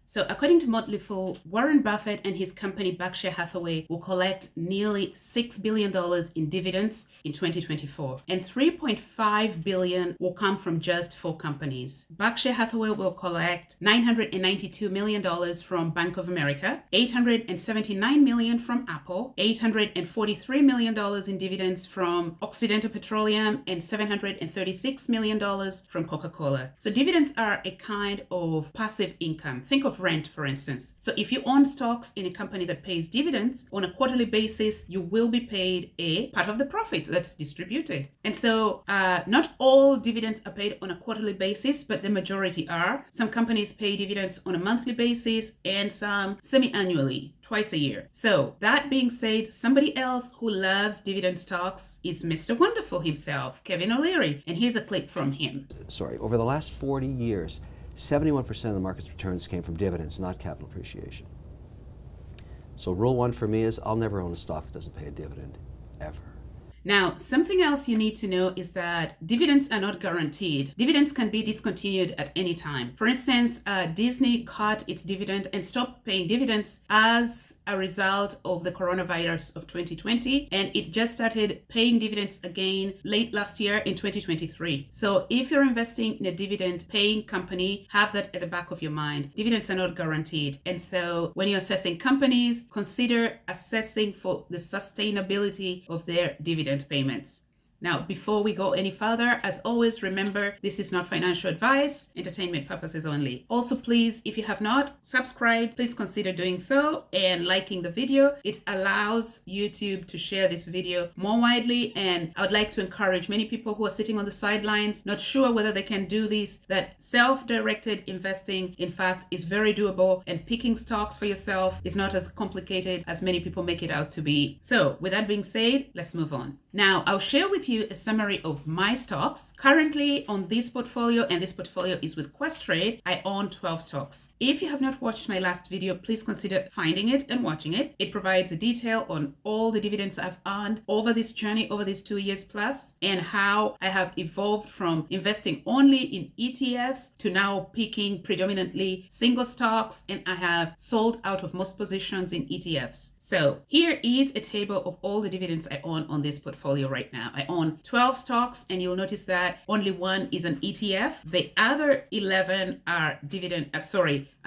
So according to Motley Fool, Warren Buffett and his company Berkshire Hathaway will collect nearly $6 billion in dividends in 2024, and $3.5 billion will come from just 4 companies. Berkshire Hathaway will collect $992 million from Bank of America, $879 million from Apple, $843 million in dividends from Occidental Petroleum, and $736 million from Coca-Cola. So dividends are a kind of passive income. Think of rent, for instance. So if you own stocks in a company that pays dividends on a quarterly basis, you will be paid a part of the profit that's distributed. And so not all dividends are paid on a quarterly basis, but the majority are. Some companies pay dividends on a monthly basis and some semi-annually, twice a year. So that being said, somebody else who loves dividend stocks is Mr. Wonderful himself, Kevin O'Leary, and here's a clip from him. Over the last 40 years, 71% of the market's returns came from dividends, not capital appreciation. So rule 1 for me is I'll never own a stock that doesn't pay a dividend, ever. Now, something else you need to know is that dividends are not guaranteed. Dividends can be discontinued at any time. For instance, Disney cut its dividend and stopped paying dividends as a result of the coronavirus of 2020, and it just started paying dividends again late last year in 2023. So if you're investing in a dividend-paying company, have that at the back of your mind. Dividends are not guaranteed. And so when you're assessing companies, consider assessing for the sustainability of their dividend payments. Now, before we go any further, as always, remember, this is not financial advice, entertainment purposes only. Also, please, if you have not subscribed, please consider doing so and liking the video. It allows YouTube to share this video more widely, and I would like to encourage many people who are sitting on the sidelines, not sure whether they can do this, that self-directed investing, in fact, is very doable, and picking stocks for yourself is not as complicated as many people make it out to be. So, with that being said, let's move on. Now, I'll share with you a summary of my stocks. Currently on this portfolio, and this portfolio is with Questrade, I own 12 stocks. If you have not watched my last video, please consider finding it and watching it. It provides a detail on all the dividends I've earned over this journey, over these 2 years plus, and how I have evolved from investing only in ETFs to now picking predominantly single stocks, and I have sold out of most positions in ETFs. So here is a table of all the dividends I own on this portfolio right now. I own 12 stocks, and you'll notice that only 1 is an ETF. The other 11 are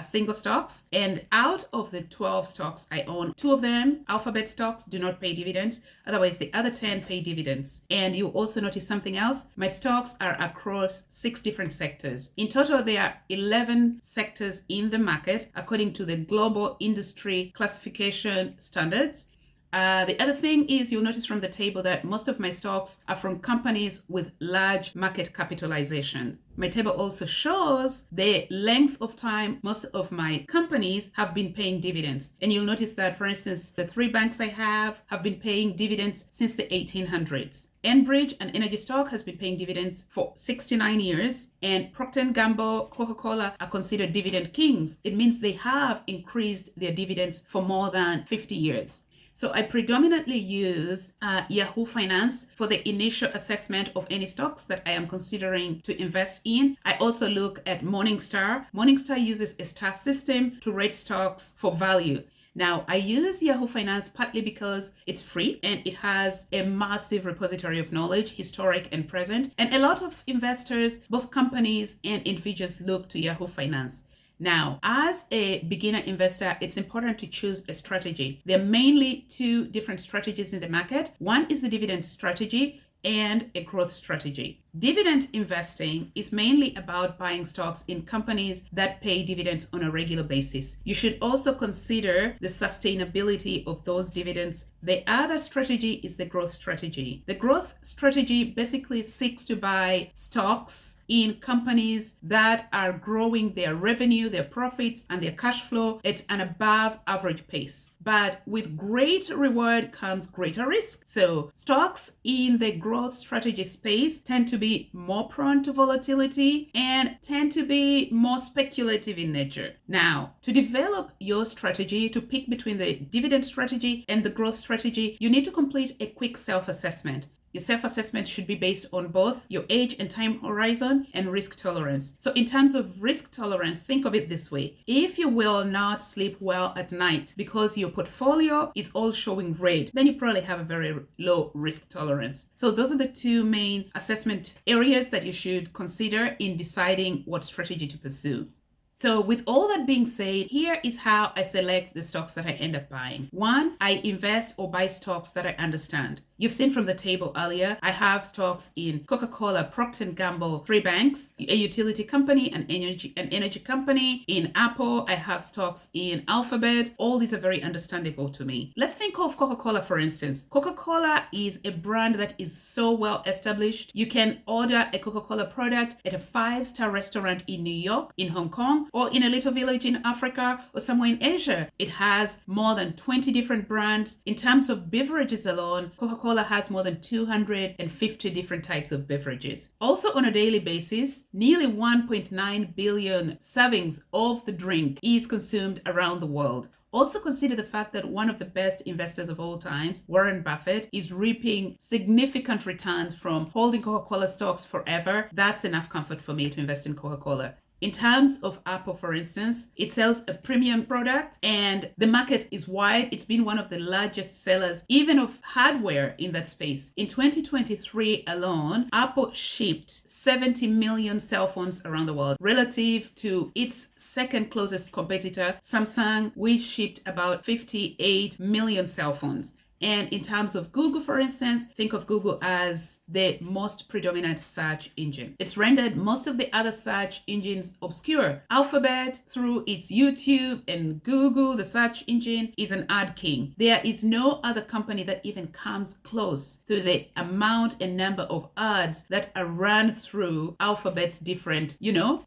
single stocks. And out of the 12 stocks I own, 2 of them, alphabet stocks, do not pay dividends. Otherwise, the other 10 pay dividends. And you also notice something else. My stocks are across 6 different sectors. In total, there are 11 sectors in the market according to the Global Industry Classification Standards. The other thing is you'll notice from the table that most of my stocks are from companies with large market capitalization. My table also shows the length of time most of my companies have been paying dividends. And you'll notice that, for instance, the 3 banks I have been paying dividends since the 1800s. Enbridge, an energy stock, has been paying dividends for 69 years, and Procter & Gamble, Coca-Cola are considered dividend kings. It means they have increased their dividends for more than 50 years. So I predominantly use Yahoo Finance for the initial assessment of any stocks that I am considering to invest in. I also look at Morningstar. Morningstar uses a star system to rate stocks for value. Now, I use Yahoo Finance partly because it's free and it has a massive repository of knowledge, historic and present. And a lot of investors, both companies and individuals, look to Yahoo Finance. Now, as a beginner investor, it's important to choose a strategy. There are mainly 2 different strategies in the market. One is the dividend strategy and a growth strategy. Dividend investing is mainly about buying stocks in companies that pay dividends on a regular basis. You should also consider the sustainability of those dividends. The other strategy is the growth strategy. The growth strategy basically seeks to buy stocks in companies that are growing their revenue, their profits, and their cash flow at an above average pace. But with great reward comes greater risk. So stocks in the growth strategy space tend to be more prone to volatility and tend to be more speculative in nature. Now, to develop your strategy, to pick between the dividend strategy and the growth strategy, you need to complete a quick self-assessment. Your self-assessment should be based on both your age and time horizon and risk tolerance. So in terms of risk tolerance, think of it this way. If you will not sleep well at night because your portfolio is all showing red, then you probably have a very low risk tolerance. So those are the two main assessment areas that you should consider in deciding what strategy to pursue. So with all that being said, here is how I select the stocks that I end up buying. One, I invest or buy stocks that I understand. You've seen from the table earlier, I have stocks in Coca-Cola, Procter & Gamble, 3 banks, a utility company, an energy company. In Apple, I have stocks in Alphabet. All these are very understandable to me. Let's think of Coca-Cola, for instance. Coca-Cola is a brand that is so well established. You can order a Coca-Cola product at a 5-star restaurant in New York, in Hong Kong, or in a little village in Africa or somewhere in Asia. It has more than 20 different brands. In terms of beverages alone, Coca-Cola has more than 250 different types of beverages. Also on a daily basis, nearly 1.9 billion servings of the drink is consumed around the world. Also consider the fact that one of the best investors of all times, Warren Buffett, is reaping significant returns from holding Coca-Cola stocks forever. That's enough comfort for me to invest in Coca-Cola. In terms of Apple, for instance, it sells a premium product and the market is wide. It's been one of the largest sellers, even of hardware in that space. In 2023 alone, Apple shipped 70 million cell phones around the world relative to its second closest competitor, Samsung, which shipped about 58 million cell phones. And in terms of Google, for instance, think of Google as the most predominant search engine. It's rendered most of the other search engines obscure. Alphabet, through its YouTube and Google, the search engine, is an ad king. There is no other company that even comes close to the amount and number of ads that are run through Alphabet's different,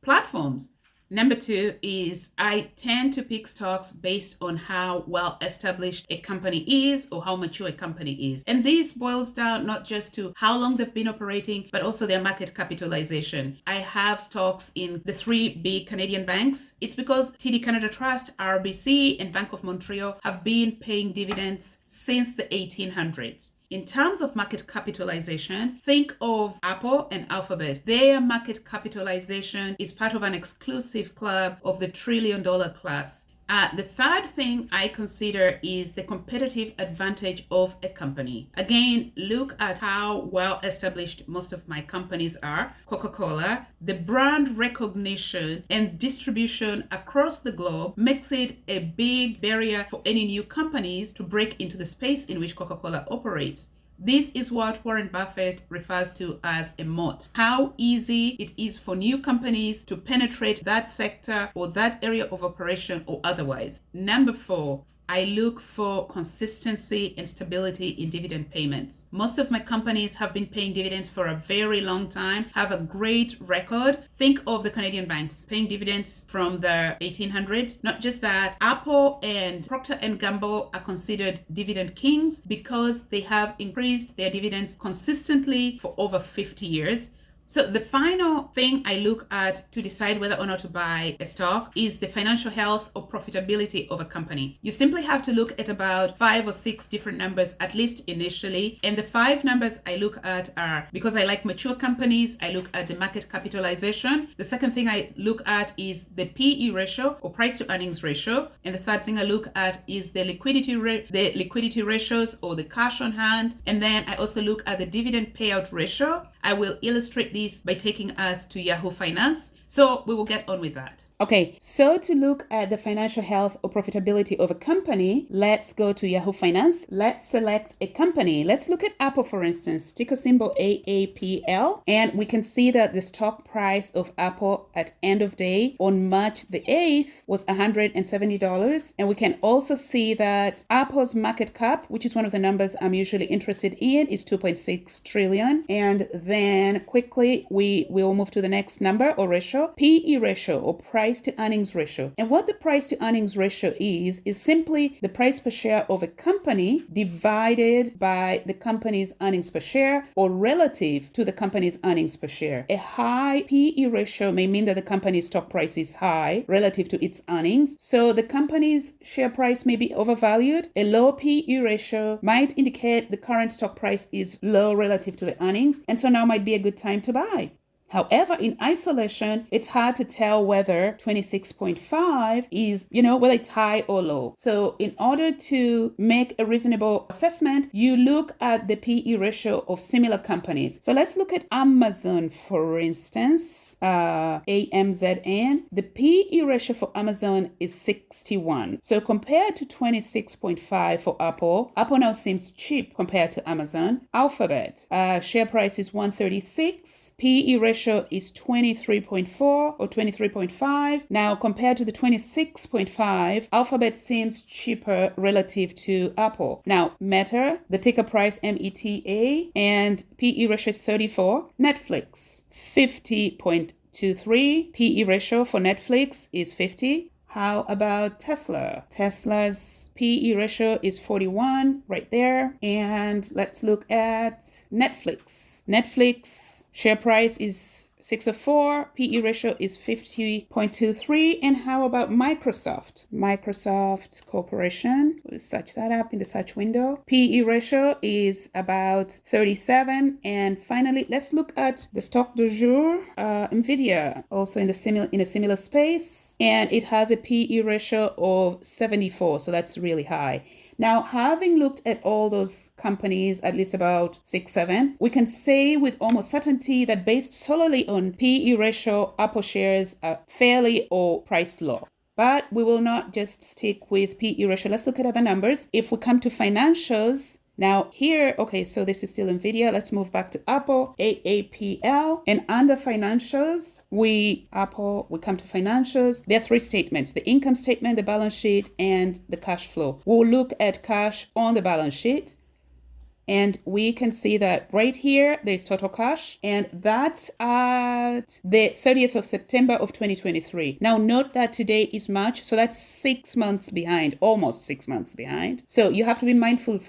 platforms. Number 2 is I tend to pick stocks based on how well established a company is or how mature a company is. And this boils down not just to how long they've been operating, but also their market capitalization. I have stocks in the 3 big Canadian banks. It's because TD Canada Trust, RBC, and Bank of Montreal have been paying dividends since the 1800s. In terms of market capitalization, think of Apple and Alphabet. Their market capitalization is part of an exclusive club of the trillion-dollar class. The third thing I consider is the competitive advantage of a company. Again, look at how well established most of my companies are. Coca-Cola, the brand recognition and distribution across the globe makes it a big barrier for any new companies to break into the space in which Coca-Cola operates. This is what Warren Buffett refers to as a moat. How easy it is for new companies to penetrate that sector or that area of operation or otherwise. Number 4, I look for consistency and stability in dividend payments. Most of my companies have been paying dividends for a very long time, have a great record. Think of the Canadian banks paying dividends from the 1800s. Not just that, Apple and Procter & Gamble are considered dividend kings because they have increased their dividends consistently for over 50 years. So the final thing I look at to decide whether or not to buy a stock is the financial health or profitability of a company. You simply have to look at about 5 or 6 different numbers, at least initially. And the 5 numbers I look at are, because I like mature companies, I look at the market capitalization. The second thing I look at is the PE ratio or price to earnings ratio. And the third thing I look at is the liquidity ratios or the cash on hand. And then I also look at the dividend payout ratio. I will illustrate this by taking us to Yahoo Finance. So we will get on with that. Okay, so to look at the financial health or profitability of a company, let's go to Yahoo Finance. Let's select a company. Let's look at Apple, for instance, ticker symbol AAPL. And we can see that the stock price of Apple at end of day on March the 8th was $170. And we can also see that Apple's market cap, which is one of the numbers I'm usually interested in, is 2.6 trillion. And then quickly, we will move to the next number or ratio. PE ratio or price price to earnings ratio. And what the price to earnings ratio is simply the price per share of a company divided by the company's earnings per share or relative to the company's earnings per share. A high PE ratio may mean that the company's stock price is high relative to its earnings, so the company's share price may be overvalued. A low PE ratio might indicate the current stock price is low relative to the earnings, and so now might be a good time to buy. However, in isolation, it's hard to tell whether 26.5 is, whether it's high or low. So in order to make a reasonable assessment, you look at the PE ratio of similar companies. So let's look at Amazon, for instance, AMZN. The PE ratio for Amazon is 61. So compared to 26.5 for Apple, Apple now seems cheap compared to Amazon. Alphabet, share price is 136. PE ratio is 23.4 or 23.5. Now, compared to the 26.5, Alphabet seems cheaper relative to Apple. Now, Meta, the ticker price META, and PE ratio is 34. Netflix, 50.23. PE ratio for Netflix is 50. How about Tesla? Tesla's PE ratio is 41 right there. And let's look at Netflix. Netflix share price is 604, PE ratio is 50.23. And how about Microsoft? Microsoft Corporation, we'll search that up in the search window. PE ratio is about 37. And finally, let's look at the stock du jour, Nvidia, also in a similar space. And it has a PE ratio of 74, so that's really high. Now, having looked at all those companies, at least about 6, 7, we can say with almost certainty that based solely on PE ratio, Apple shares are fairly or priced low. But we will not just stick with PE ratio. Let's look at other numbers. If we come to financials, now here, okay, so this is still Nvidia. Let's move back to Apple, AAPL. And under financials, we come to financials. There are 3 statements: the income statement, the balance sheet, and the cash flow. We'll look at cash on the balance sheet. And we can see that right here, there's total cash, and that's at the 30th of September of 2023. Now, note that today is March, so that's 6 months behind, almost 6 months behind. So you have to be mindful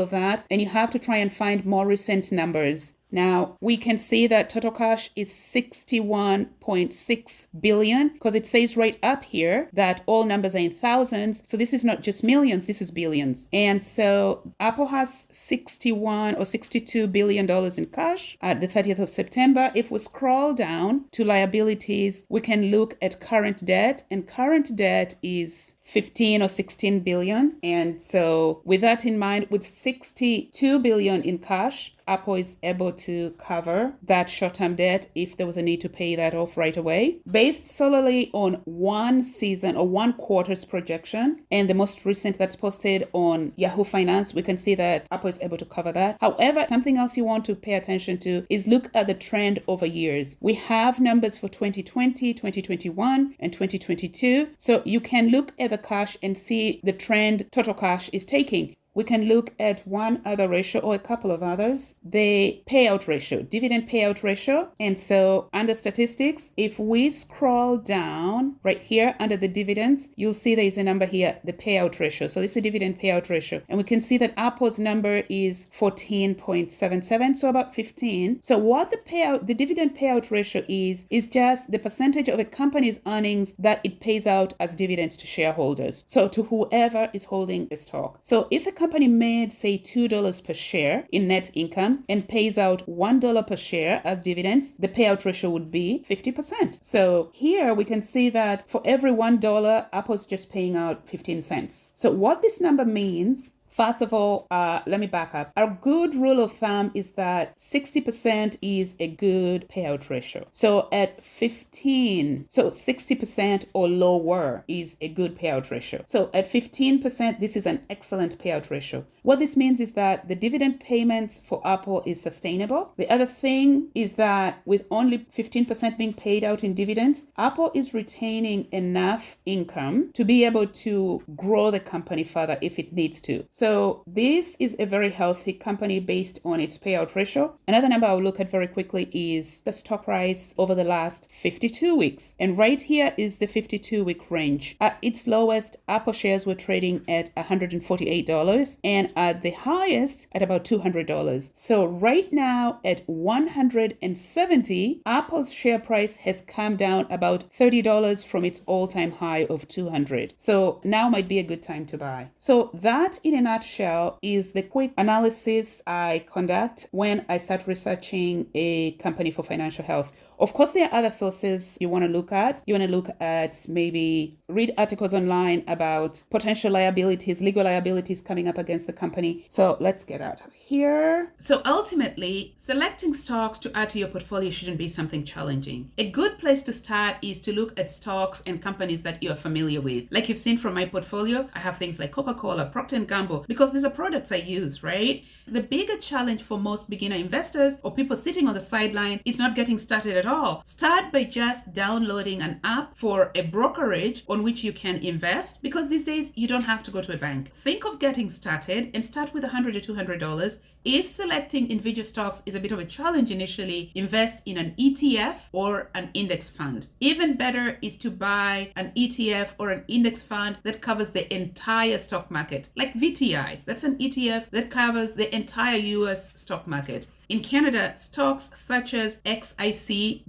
of that, and you have to try and find more recent numbers. Now, we can see that total cash is 61.6 billion because it says right up here that all numbers are in thousands. So this is not just millions, this is billions. And so Apple has 61 or 62 billion dollars in cash at the 30th of September. If we scroll down to liabilities, we can look at current debt, and current debt is 15 or 16 billion. And so with that in mind, with 62 billion in cash, Apple is able to cover that short-term debt if there was a need to pay that off right away. Based solely on one season or one quarter's projection, and the most recent that's posted on Yahoo Finance, we can see that Apple is able to cover that. However, something else you want to pay attention to is look at the trend over years. We have numbers for 2020, 2021, and 2022. So you can look at the cash and see the trend total cash is taking. We can look at one other ratio or a couple of others, the payout ratio, dividend payout ratio. And so under statistics, if we scroll down right here under the dividends, you'll see there is a number here, the payout ratio. So this is a dividend payout ratio. And we can see that Apple's number is 14.77, so about 15. So what the dividend payout ratio is just the percentage of a company's earnings that it pays out as dividends to shareholders. So to whoever is holding the stock. So if a company made, say, $2 per share in net income and pays out $1 per share as dividends, the payout ratio would be 50%. So here we can see that for every $1, Apple's just paying out 15 cents. So what this number means, first of all, let me back up. Our good rule of thumb is that 60% is a good payout ratio. So at 60% or lower is a good payout ratio. So at 15%, this is an excellent payout ratio. What this means is that the dividend payments for Apple is sustainable. The other thing is that with only 15% being paid out in dividends, Apple is retaining enough income to be able to grow the company further if it needs to. So this is a very healthy company based on its payout ratio. Another number I'll look at very quickly is the stock price over the last 52 weeks. And right here is the 52-week range. At its lowest, Apple shares were trading at $148 and at the highest at about $200. So right now at 170, Apple's share price has come down about $30 from its all-time high of $200. So now might be a good time to buy. So that in a nutshell is the quick analysis I conduct when I start researching a company for financial health. Of course, there are other sources you want to look at. You want to look at maybe read articles online about potential liabilities, legal liabilities coming up against the company. So let's get out of here. So ultimately, selecting stocks to add to your portfolio shouldn't be something challenging. A good place to start is to look at stocks and companies that you're familiar with. Like you've seen from my portfolio, I have things like Coca-Cola, Procter & Gamble, because these are products I use, right? The bigger challenge for most beginner investors or people sitting on the sideline is not getting started at all. Start by just downloading an app for a brokerage on which you can invest, because these days you don't have to go to a bank. Think of getting started and start with $100 to $200. If selecting individual stocks is a bit of a challenge initially, invest in an ETF or an index fund. Even better is to buy an ETF or an index fund that covers the entire stock market, like VTI. That's an ETF that covers the entire US stock market. In Canada, stocks such as XIC.TO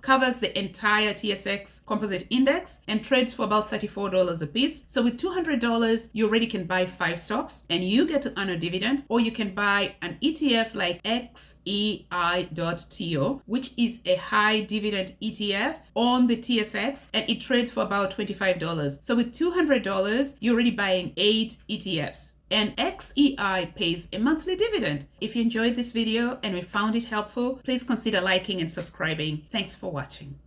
covers the entire TSX Composite Index and trades for about $34 a piece. So with $200, you already can buy 5 stocks and you get to earn a dividend, or you can buy an ETF like XEI.TO, which is a high dividend ETF on the TSX, and it trades for about $25. So with $200, you're already buying 8 ETFs. And XEI pays a monthly dividend. If you enjoyed this video and we found it helpful, please consider liking and subscribing. Thanks for watching.